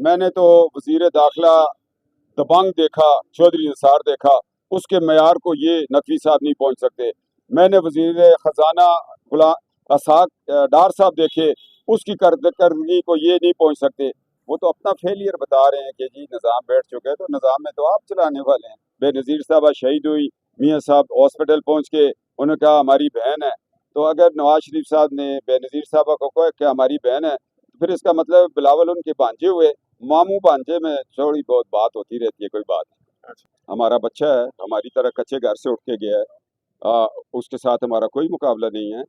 میں نے تو وزیر داخلہ دبنگ دیکھا، چودھری نثار دیکھا، اس کے معیار کو یہ نقوی صاحب نہیں پہنچ سکتے۔ میں نے وزیر خزانہ غلام اسحاق ڈار صاحب دیکھے، اس کی کارکردگی کو یہ نہیں پہنچ سکتے۔ وہ تو اپنا فیلئر بتا رہے ہیں کہ جی نظام بیٹھ چکے، تو نظام میں تو آپ چلانے والے ہیں۔ بے نظیر صاحبہ شہید ہوئی، میاں صاحب ہاسپٹل پہنچ کے انہوں نے کہا ہماری بہن ہے، تو اگر نواز شریف صاحب نے بے نظیر صاحبہ کو کہا کہ ہماری بہن ہے، پھر اس کا مطلب بلاول ان کے بانجے ہوئے۔ ماموں بانجے میں تھوڑی بہت بات ہوتی رہتی ہے، کوئی بات نہیں۔ ہمارا بچہ ہے، ہماری طرح کچے گھر سے اٹھ کے گیا ہے، اس کے ساتھ ہمارا کوئی مقابلہ نہیں ہے۔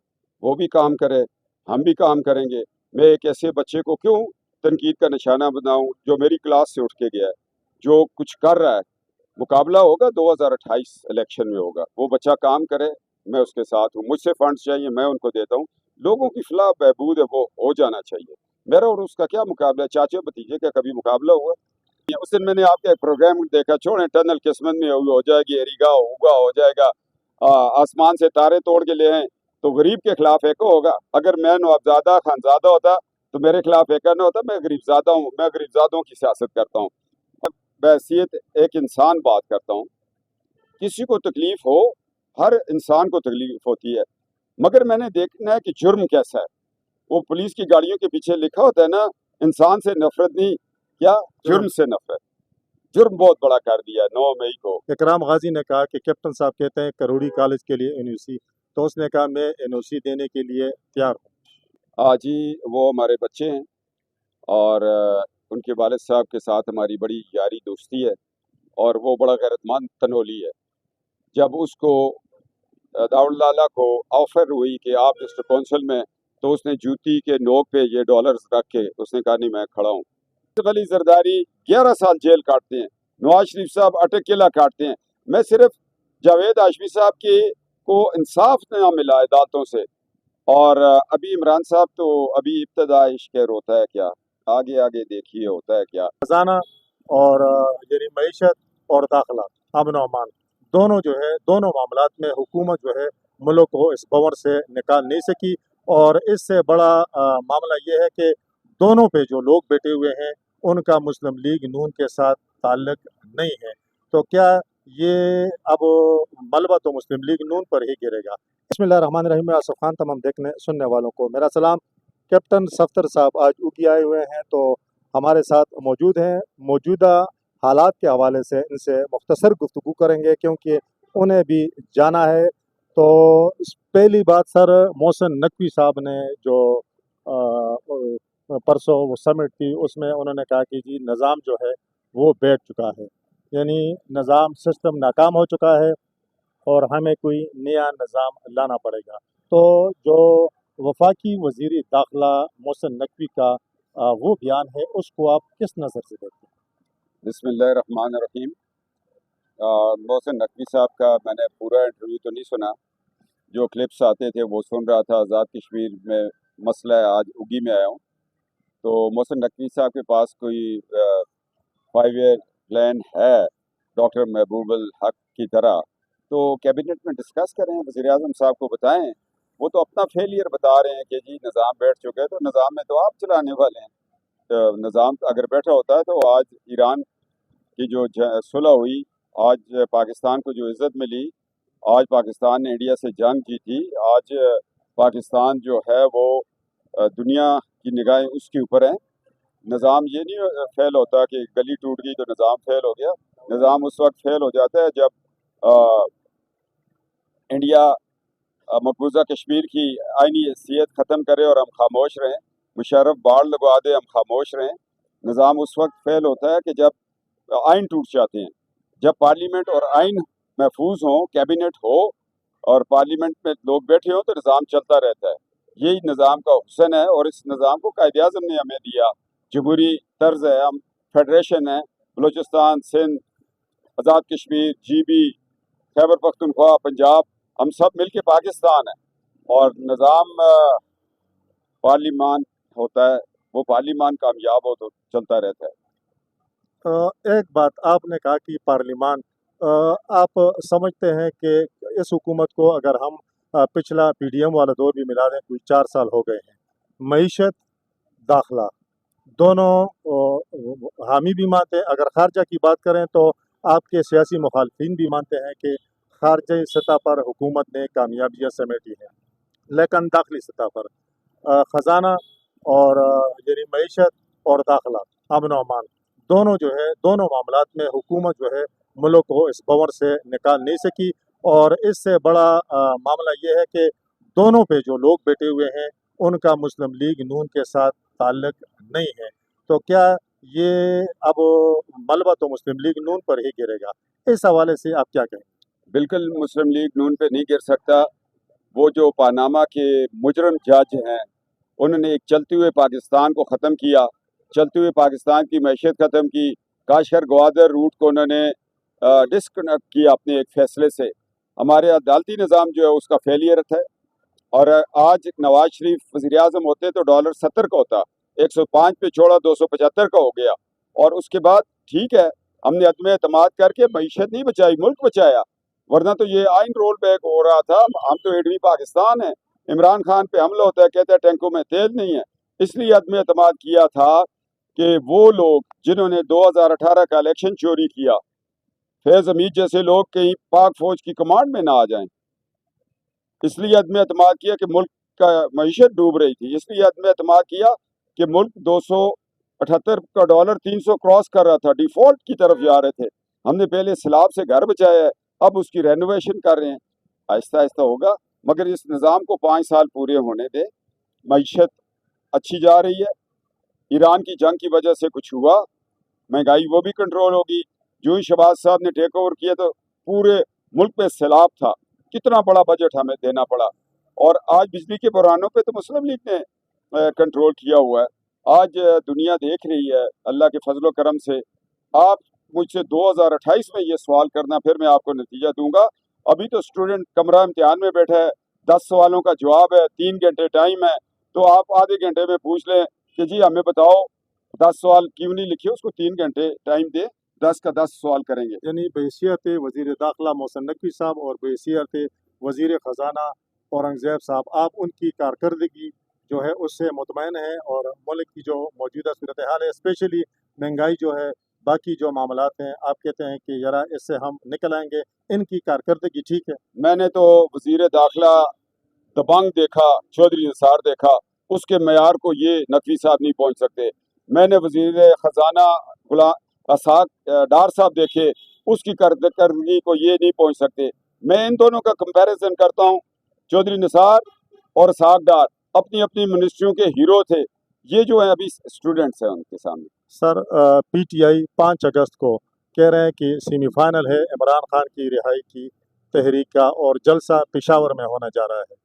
وہ بھی کام کرے، ہم بھی کام کریں گے۔ میں ایک ایسے بچے کو کیوں تنقید کا نشانہ بناؤں جو میری کلاس سے اٹھ کے گیا ہے، جو کچھ کر رہا ہے؟ مقابلہ ہوگا 2028 الیکشن میں ہوگا، وہ بچہ کام کرے، میں اس کے ساتھ ہوں۔ مجھ سے فنڈز چاہیے، میں ان کو دیتا ہوں۔ لوگوں کی فلاح بہبود ہے، وہ ہو جانا چاہیے۔ میرا اور اس کا کیا مقابلہ ہے؟ چاچے بھتیجے کا کبھی مقابلہ ہوا؟ اس دن میں نے آپ کا ایک پروگرام دیکھا، چھوڑیں ٹنل قسمت میں ہو جائے گی، اریگا ہوگا ہو جائے گا، آسمان سے تارے توڑ کے لے آئیں تو غریب کے خلاف ایک ہوگا۔ اگر میں نوابزادہ خانزادہ ہوتا تو میرے خلاف ایک نہ ہوتا۔ میں غریب زادہ ہوں، میں غریب زادوں کی سیاست کرتا ہوں، بحیثیت ایک انسان بات کرتا ہوں۔ کسی کو تکلیف ہو، ہر انسان کو تکلیف ہوتی ہے، مگر میں نے دیکھنا ہے کہ جرم کیسا ہے۔ وہ پولیس کی گاڑیوں کے پیچھے لکھا ہوتا ہے نا، انسان سے نفرت نہیں، کیا جرم سے نفرت۔ جرم بہت بڑا کر دیا 9 مئی کو۔ اکرام غازی نے کہا کہ کیپٹن صاحب کہتے ہیں کروڑی کالج کے لیے این یو سی، تو اس نے کہا میں این یو سی دینے کے لیے تیار ہوں۔ جی وہ ہمارے بچے ہیں، اور ان کے والد صاحب کے ساتھ ہماری بڑی یاری دوستی ہے، اور وہ بڑا غیرت مند تنولی ہے۔ جب اس کو داؤد کو آفر ہوئی کہ آپ ڈسٹرکٹ کونسل میں، تو اس نے جوتی کے نوک پہ یہ ڈالرز رکھ کے اس نے کہا نہیں میں کھڑا ہوں۔ علی زرداری 11 سال جیل کاٹتے ہیں، نواز شریف صاحب اٹک قلعہ کاٹتے ہیں۔ میں صرف جاوید ہاشمی صاحب کو انصاف نہ ملا عدالتوں سے، اور ابھی عمران صاحب تو ابھی ابتدا عشق روتا ہے کیا، آگے آگے دیکھیے ہوتا ہے کیا۔ خزانہ اور یعنی معیشت اور داخلہ، امن و امان، دونوں جو ہے، دونوں معاملات میں حکومت جو ہے ملک کو اس بور سے نکال نہیں سکی، اور اس سے بڑا معاملہ یہ ہے کہ دونوں پہ جو لوگ بیٹھے ہوئے ہیں ان کا مسلم لیگ نون کے ساتھ تعلق نہیں ہے، تو کیا یہ اب ملبہ تو مسلم لیگ نون پر ہی گرے گا؟ بسم اللہ الرحمن الرحیم۔ آصف خان تمام دیکھنے سننے والوں کو میرا سلام۔ کیپٹن صفدر صاحب آج اوگی آئے ہوئے ہیں، تو ہمارے ساتھ موجود ہیں۔ موجودہ حالات کے حوالے سے ان سے مختصر گفتگو کریں گے کیونکہ انہیں بھی جانا ہے۔ تو پہلی بات سر، محسن نقوی صاحب نے جو پرسوں وہ سمٹ تھی اس میں انہوں نے کہا کہ جی نظام جو ہے وہ بیٹھ چکا ہے، یعنی نظام سسٹم ناکام ہو چکا ہے اور ہمیں کوئی نیا نظام لانا پڑے گا۔ تو جو وفاقی وزیر داخلہ محسن نقوی کا وہ بیان ہے، اس کو آپ کس نظر سے دیکھتے ہیں؟ بسم اللہ الرحمن الرحیم۔ محسن نقوی صاحب کا میں نے پورا انٹرویو تو نہیں سنا، جو کلپس آتے تھے وہ سن رہا تھا۔ آزاد کشمیر میں مسئلہ ہے، آج اوگی میں آیا ہوں۔ تو محسن نقوی صاحب کے پاس کوئی 5 ایئر پلان ہے ڈاکٹر محبوب الحق کی طرح، تو کیبنٹ میں ڈسکس کریں، وزیر اعظم صاحب کو بتائیں۔ وہ تو اپنا فیلئر بتا رہے ہیں کہ جی نظام بیٹھ چکے ہیں، تو نظام میں تو آپ چلانے والے ہیں۔ نظام اگر بیٹھا ہوتا ہے تو آج ایران کی جو صلح ہوئی، آج پاکستان کو جو عزت ملی، آج پاکستان نے انڈیا سے جنگ جیتی، آج پاکستان جو ہے وہ دنیا کی نگاہیں اس کے اوپر ہیں۔ نظام یہ نہیں فیل ہوتا کہ گلی ٹوٹ گئی تو نظام فیل ہو گیا۔ نظام اس وقت فیل ہو جاتا ہے جب انڈیا مقبوضہ کشمیر کی آئینی حیثیت ختم کرے اور ہم خاموش رہیں، مشرف باڑ لگوا دے ہم خاموش رہیں۔ نظام اس وقت فیل ہوتا ہے کہ جب آئین ٹوٹ جاتے ہیں، جب پارلیمنٹ اور آئین محفوظ ہوں، کیبنٹ ہو اور پارلیمنٹ میں لوگ بیٹھے ہوں، تو نظام چلتا رہتا ہے۔ یہی نظام کا حسن ہے، اور اس نظام کو قائد اعظم نے ہمیں دیا۔ جمہوری طرز ہے، ہم فیڈریشن ہے، بلوچستان، سندھ، آزاد کشمیر، جی بی، خیبر پختونخوا، پنجاب، ہم سب مل کے پاکستان ہیں، اور نظام پارلیمان ہوتا ہے، وہ پارلیمان کامیاب ہو تو چلتا رہتا ہے۔ ایک بات آپ نے کہا کہ پارلیمان، آپ سمجھتے ہیں کہ اس حکومت کو اگر ہم پچھلا پی ڈی ایم والا دور بھی ملا دیں، کوئی 4 سال ہو گئے ہیں، معیشت، داخلہ، دونوں حامی بھی مانتے ہیں. اگر خارجہ کی بات کریں تو آپ کے سیاسی مخالفین بھی مانتے ہیں کہ خارجی سطح پر حکومت نے کامیابیاں سمیٹی ہیں، لیکن داخلی سطح پر خزانہ اور یعنی معیشت اور داخلہ، امن و امان، دونوں جو ہے دونوں معاملات میں حکومت جو ہے ملک کو اس بور سے نکال نہیں سکی. اور اس سے بڑا معاملہ یہ ہے کہ دونوں پہ جو لوگ بیٹھے ہوئے ہیں ان کا مسلم لیگ نون کے ساتھ تعلق نہیں ہے. تو کیا یہ اب ملبہ تو مسلم لیگ نون پر ہی گرے گا؟ اس حوالے سے آپ کیا کہیں؟ بالکل مسلم لیگ نون پہ نہیں گر سکتا. وہ جو پاناما کے مجرم جج ہیں انہوں نے ایک چلتے ہوئے پاکستان کو ختم کیا، چلتے ہوئے پاکستان کی معیشت ختم کی. کاشر گوادر روٹ کو انہوں نے ڈسکنیکٹ کیا اپنے ایک فیصلے سے. ہمارے عدالتی نظام جو ہے اس کا فیلئر ہے. اور آج نواز شریف وزیر اعظم ہوتے تو $70 کا ہوتا، 105 پہ چھوڑا 275 کا ہو گیا. اور اس کے بعد ٹھیک ہے ہم نے عدم اعتماد کر کے معیشت نہیں بچائی، ملک بچایا. ورنہ تو یہ آئین رول بیک ہو رہا تھا. ہم تو ایڈوی پاکستان ہیں، عمران خان پہ حملہ ہوتا ہے کہتا ہے ٹینکوں میں تیل نہیں ہے. اس لیے عدم اعتماد کیا تھا کہ وہ لوگ جنہوں نے 2018 کا الیکشن چوری کیا، فیض حمید جیسے لوگ کہیں پاک فوج کی کمانڈ میں نہ آ جائیں. اس لیے عدم اعتماد کیا کہ ملک کا معیشت ڈوب رہی تھی. اس لیے عدم اعتماد کیا کہ ملک $278 300 کراس کر رہا تھا، ڈیفالٹ کی طرف جا رہے تھے. ہم نے پہلے سیلاب سے گھر بچایا ہے، اب اس کی رینوویشن کر رہے ہیں. آہستہ آہستہ ہوگا، مگر اس نظام کو 5 سال پورے ہونے دے. معیشت اچھی جا رہی ہے. ایران کی جنگ کی وجہ سے کچھ ہوا، مہنگائی وہ بھی کنٹرول ہوگی. جو ہی شہباز صاحب نے ٹیک اوور کیا تو پورے ملک میں سیلاب تھا، کتنا بڑا بجٹ ہمیں دینا پڑا. اور آج بجلی کے بحرانوں پہ تو مسلم لیگ نے کنٹرول کیا ہوا ہے. آج دنیا دیکھ رہی ہے اللہ کے فضل و کرم سے. آپ مجھ سے 2028 میں یہ سوال کرنا، پھر میں آپ کو نتیجہ دوں گا. ابھی تو اسٹوڈنٹ کمرہ امتحان میں بیٹھا ہے، 10 سوالوں کا جواب ہے، 3 گھنٹے ٹائم ہے. تو آپ آدھے گھنٹے میں پوچھ لیں کہ جی ہمیں بتاؤ 10 سوال کیوں نہیں لکھے، اس کو 3 گھنٹے ٹائم دے، 10 کا 10 سوال کریں گے. یعنی بحیثیت وزیر داخلہ محسن نقوی صاحب اور بحیثیت وزیر خزانہ اورنگزیب صاحب، آپ ان کی کارکردگی جو ہے اس سے مطمئن ہیں، اور ملک کی جو موجودہ صورتحال ہے اسپیشلی مہنگائی جو ہے، باقی جو معاملات ہیں، آپ کہتے ہیں کہ ذرا اس سے ہم نکل آئیں گے، ان کی کارکردگی ٹھیک ہے؟ میں نے تو وزیر داخلہ دبنگ دیکھا، چودھری نثار دیکھا، اس کے معیار کو یہ نقوی صاحب نہیں پہنچ سکتے. میں نے وزیر خزانہ اسحاق ڈار صاحب دیکھے، اس کی کارکردگی کو یہ نہیں پہنچ سکتے. میں ان دونوں کا کمپیریزن کرتا ہوں. چودھری نثار اور اسحاق ڈار اپنی اپنی منسٹریوں کے ہیرو تھے. یہ جو ہیں ابھی اسٹوڈنٹس ہیں ان کے سامنے. سر پی ٹی آئی 5 اگست کو کہہ رہے ہیں کہ سیمی فائنل ہے عمران خان کی رہائی کی تحریک کا، اور جلسہ پشاور میں ہونے جا رہا ہے.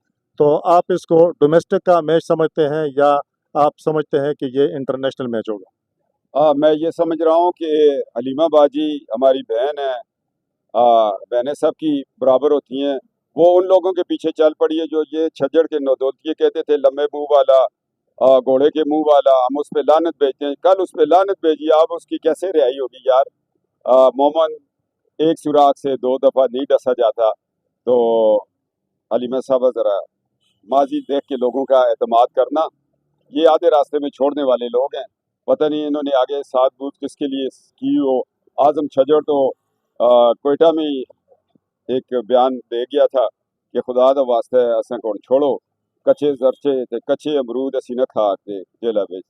تو آپ اس کو ڈومیسٹک کا میچ سمجھتے ہیں یا آپ سمجھتے ہیں کہ یہ انٹرنیشنل میچ ہوگا؟ میں یہ سمجھ رہا ہوں کہ حلیمہ باجی ہماری بہن ہے، بہنیں سب کی برابر ہوتی ہیں. وہ ان لوگوں کے پیچھے چل پڑی ہے جو یہ چھجڑ کے نودولتیے کہتے تھے، لمبے منہ والا، گھوڑے کے منہ والا، ہم اس پہ لعنت بھیجتے ہیں. کل اس پہ لعنت بھیجی، آپ اس کی کیسے رہائی ہوگی یار؟ مومن ایک سوراخ سے 2 دفعہ نہیں ڈسا جاتا. تو حلیمہ صاحبہ ذرا ماضی دیکھ کے لوگوں کا اعتماد کرنا. یہ آدھے راستے میں چھوڑنے والے لوگ ہیں. پتہ نہیں انہوں نے آگے ساتھ بوجھ کس کے لیے کی ہو. اعظم چھجڑ تو کوئٹہ میں ایک بیان دے گیا تھا کہ خدا دا واسطہ ہے اساں کون چھوڑو، کچے زرچے تے کچے امرود اسی نہ کھا کے جیلا بیچ.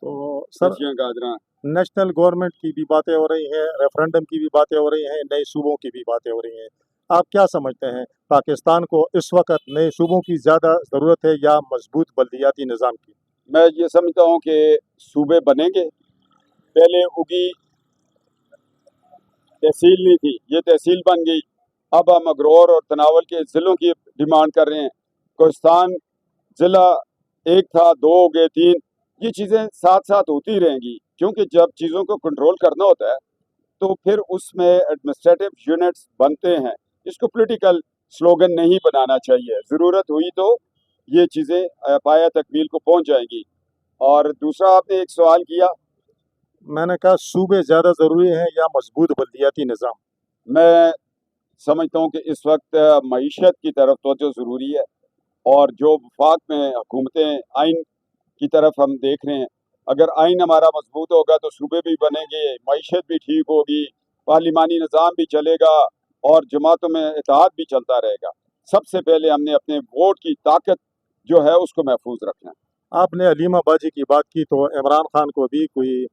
تو سر کچیاں گاجراں نیشنل گورنمنٹ کی بھی باتیں ہو رہی ہیں، ریفرنڈم کی بھی باتیں ہو رہی ہیں، نئے صوبوں کی بھی باتیں ہو رہی ہیں. آپ کیا سمجھتے ہیں پاکستان کو اس وقت نئے صوبوں کی زیادہ ضرورت ہے یا مضبوط بلدیاتی نظام کی؟ میں یہ سمجھتا ہوں کہ صوبے بنیں گے. پہلے اگی تحصیل نہیں تھی، یہ تحصیل بن گئی. اب ہم اگرور اور تناول کے ضلعوں کی ڈیمانڈ کر رہے ہیں. کوہستان ضلع 1 تھا، 2 ہو گئے، 3. یہ چیزیں ساتھ ساتھ ہوتی رہیں گی، کیونکہ جب چیزوں کو کنٹرول کرنا ہوتا ہے تو پھر اس میں ایڈمنسٹریٹو یونٹس بنتے ہیں. اس کو پولیٹیکل سلوگن نہیں بنانا چاہیے. ضرورت ہوئی تو یہ چیزیں پایہ تکمیل کو پہنچ جائیں گی. اور دوسرا آپ نے ایک سوال کیا، میں نے کہا صوبے زیادہ ضروری ہیں یا مضبوط بلدیاتی نظام؟ میں سمجھتا ہوں کہ اس وقت معیشت کی طرف توجہ ضروری ہے. اور جو وفاق میں حکومتیں آئین کی طرف ہم دیکھ رہے ہیں اگر آئین ہمارا مضبوط ہوگا تو صوبے بھی بنیں گے، معیشت بھی ٹھیک ہوگی، پارلیمانی نظام بھی چلے گا اور جماعتوں میں اتحاد بھی چلتا رہے گا۔ سب سے پہلے ہم نے اپنے ووٹ کی طاقت جو ہے اس کو محفوظ رکھنا ہے۔ آپ نے علیمہ باجی کی بات کی، تو عمران خان کو بھی کوئی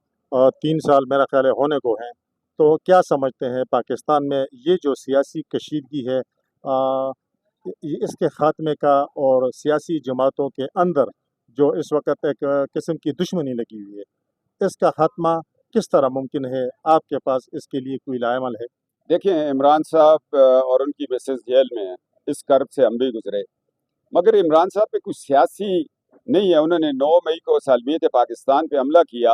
3 سال میرا خیال ہے ہونے کو ہیں، تو کیا سمجھتے ہیں پاکستان میں یہ جو سیاسی کشیدگی ہے اس کے خاتمے کا، اور سیاسی جماعتوں کے اندر جو اس وقت ایک قسم کی دشمنی لگی ہوئی ہے، اس کا خاتمہ کس طرح ممکن ہے؟ آپ کے پاس اس کے لیے کوئی لائحہ ہے؟ دیکھیں، عمران صاحب اور ان کی مسز جیل میں ہیں، اس کرب سے ہم بھی گزرے، مگر عمران صاحب پہ کچھ سیاسی نہیں ہے۔ انہوں نے 9 مئی کو سالمیت پاکستان پہ حملہ کیا،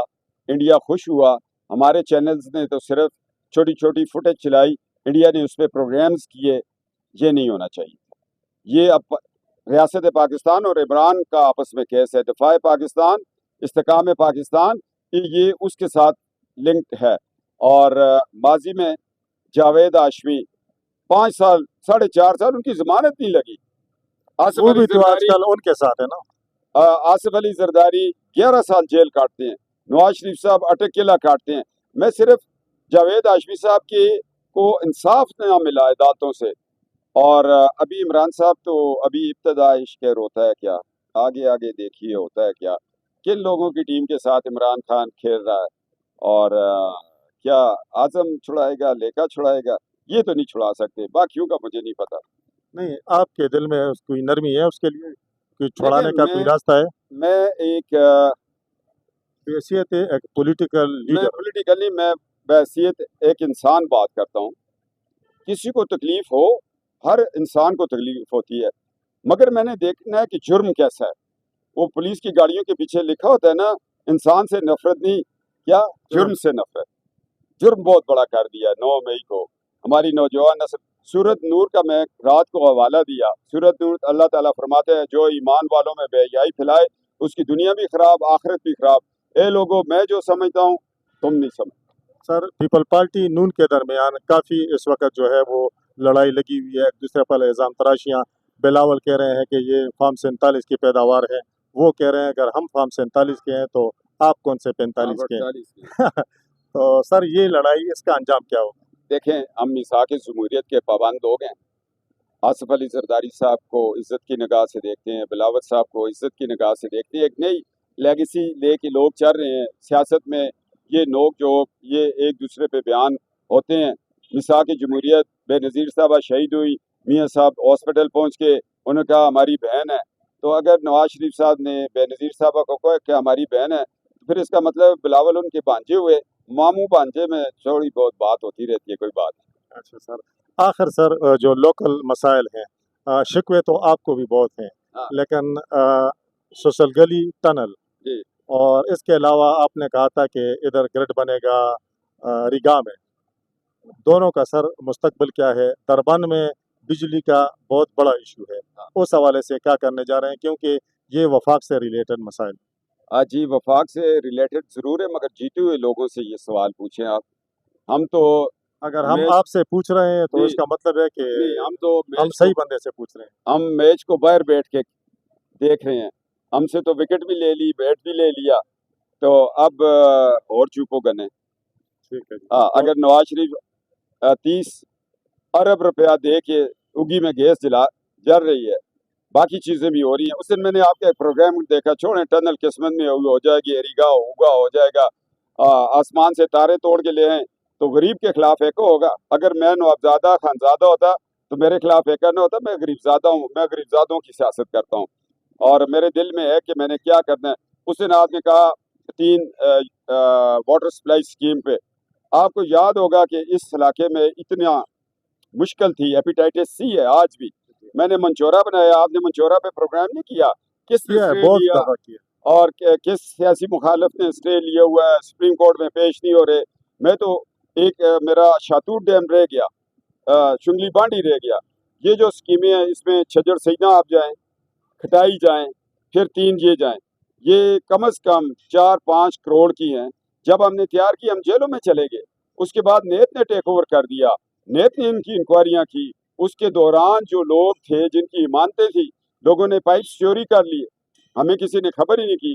انڈیا خوش ہوا، ہمارے چینلز نے تو صرف چھوٹی چھوٹی فوٹیج چلائی، انڈیا نے اس پہ پروگرامز کیے۔ یہ نہیں ہونا چاہیے۔ یہ اب ریاست پاکستان اور عمران کا آپس میں کیس ہے، دفاع پاکستان، استحکام پاکستان، یہ اس کے ساتھ لنکڈ ہے۔ اور ماضی میں جاوید ہاشمی 5 سال 4.5 سال ان کی ضمانت نہیں لگی۔ آصف وہ علی بھی تو آج زرداری کل ان کے ساتھ ہے نا۔ آصف علی زرداری 11 سال جیل کاٹتے ہیں، نواز شریف صاحب اٹک قلعہ کاٹتے ہیں۔ میں صرف جاوید ہاشمی صاحب کو انصاف نہ ملا عدالتوں سے، اور ابھی عمران صاحب تو ابھی ابتدا عشق ہوتا ہے کیا، آگے آگے دیکھیے ہوتا ہے کیا، کن لوگوں کی ٹیم کے ساتھ عمران خان کھیل رہا ہے، اور کیا اعظم چھڑائے گا، لیکا چھڑائے گا، یہ تو نہیں چھڑا سکتے، باقیوں کا مجھے نہیں پتا۔ نہیں، آپ کے دل میں کوئی نرمی ہے اس کے لیے؟ کوئی چھڑانے دیکھیں، کا کوئی راستہ ہے؟ میں ایک حیثیت ایک پولیٹیکل میں لیڈر، پولیٹیکلی میں بحیثیت ایک انسان بات کرتا ہوں۔ کسی کو تکلیف ہو، ہر انسان کو تکلیف ہوتی ہے، مگر میں نے دیکھنا ہے کہ جرم کیسا ہے۔ وہ پولیس کی گاڑیوں کے پیچھے لکھا ہوتا ہے نا، انسان سے نفرت نہیں، کیا جرم سے نفرت۔ جرم بہت بڑا کر دیا 9 مئی کو ہماری نوجوان نسل۔ سورت نور کا میں رات کو حوالہ دیا۔ سورت نور اللہ تعالیٰ فرماتے ہیں جو ایمان والوں میں بے حیائی پھیلائے اس کی دنیا بھی خراب، آخرت بھی خراب۔ اے لوگو، میں جو سمجھتا ہوں تم نہیں سمجھ۔ سر، پیپل پارٹی نون کے درمیان کافی اس وقت جو ہے وہ لڑائی لگی ہوئی ہے، ایک دوسرے پر الزام تراشیاں۔ بلاول کہہ رہے ہیں کہ یہ فارم 47 کی پیداوار ہے، وہ کہہ رہے ہیں اگر ہم فارم 47 کے ہیں تو آپ کون سے 45 کے ہیں؟ تو سر، یہ لڑائی، اس کا انجام کیا ہوگا؟ دیکھیں، ہم میثاق جمہوریت کے پابند لوگ ہیں۔ آصف علی زرداری صاحب کو عزت کی نگاہ سے دیکھتے ہیں، بلاول صاحب کو عزت کی نگاہ سے دیکھتے ہیں۔ ایک نئی لیگیسی لے کے لوگ چل رہے ہیں سیاست میں، یہ نوک جوک، یہ ایک دوسرے پہ بیان ہوتے ہیں۔ میثاق جمہوریت، بے نظیر صاحبہ شہید ہوئی، میاں صاحب ہاسپٹل پہنچ کے انہوں نے کہا ہماری بہن ہے۔ تو اگر نواز شریف صاحب نے بے نظیر صاحبہ کو کہا کہ ہماری بہن ہے، تو پھر اس کا مطلب بلاول ان کے بانجے ہوئے۔ ماموں بانجے میں تھوڑی بہت بات ہوتی رہتی ہے، کوئی بات نہیں۔ اچھا سر، آخر سر، جو لوکل مسائل ہیں، شکوے تو آپ کو بھی بہت ہیں، ہاں لیکن سوشل گلی ٹنل، جی، اور اس کے علاوہ آپ نے کہا تھا کہ ادھر گرڈ بنے گا ریگا میں، دونوں کا سر مستقبل کیا ہے؟ دربند میں بجلی کا بہت بڑا ایشو ہے، اس حوالے سے کیا کرنے جا رہے ہیں؟ کیونکہ یہ وفاق سے ریلیٹڈ مسائل۔ جی، وفاق سے ریلیٹڈ ضرور ہے، مگر جیتے ہوئے لوگوں سے یہ سوال پوچھیں آپ۔ ہم تو اگر ہم میچ آپ سے پوچھ رہے ہیں تو جی اس کا مطلب ہے کہ نہیں، ہم تو ہم میچ صحیح کو بندے سے پوچھ رہے ہیں۔ ہم میچ کو باہر بیٹھ کے دیکھ رہے ہیں۔ ہم سے تو وکٹ بھی لے لی، بیٹ بھی لے لیا، تو اب اور چوپو گنے۔ ٹھیک ہے جی۔ اگر نواز شریف 30 ارب روپیہ دے کے اگی میں گیس جل رہی ہے، باقی چیزیں بھی ہو رہی ہیں۔ اس دن میں نے آپ کا ایک پروگرام دیکھا، چھوڑیں ٹنل قسمت میں ہو جائے گی، اریگا ہوگا ہو جائے گا، آسمان سے تارے توڑ کے لے آئیں تو غریب کے خلاف ایک ہوگا۔ اگر میں نوابزادہ خانزادہ ہوتا تو میرے خلاف ایک نہ ہوتا۔ میں غریب زادہ ہوں، میں غریب زادوں کی سیاست کرتا ہوں، اور میرے دل میں ہے کہ میں نے کیا کرنا ہے۔ اس دن آپ نے کہا 3 واٹر سپلائی اسکیم پہ، آپ کو یاد ہوگا کہ اس علاقے میں اتنا مشکل تھی، ہیپیٹائٹس سی ہے آج بھی۔ میں نے منچورا بنایا، آپ نے منچورا پہ پروگرام نہیں کیا، کس نے کیا ہے، اسٹے بہت لیا، دفعہ کیا۔ اور کس سیاسی مخالف نے اسٹے لیا ہوا ہے، سپریم کورٹ میں پیش نہیں ہو رہے۔ میں تو ایک میرا شاتور ڈیم رہ گیا، شنگلی بانڈی رہ گیا۔ یہ جو اسکیمیں ہیں اس میں چھجر سیدہ آپ جائیں، کھٹائی جائیں، پھر 3 یہ جائیں، یہ کم از کم 4-5 کروڑ کی ہیں۔ جب ہم نے تیار کی ہم جیلوں میں چلے گئے۔ اس کے بعد نیب نے ٹیک اوور کر دیا، نیب نے ان کی انکوائریاں کی۔ اس کے دوران جو لوگ تھے جن کی امانتیں تھیں، لوگوں نے پائپس چوری کر لیے، ہمیں کسی نے خبر ہی نہیں کی۔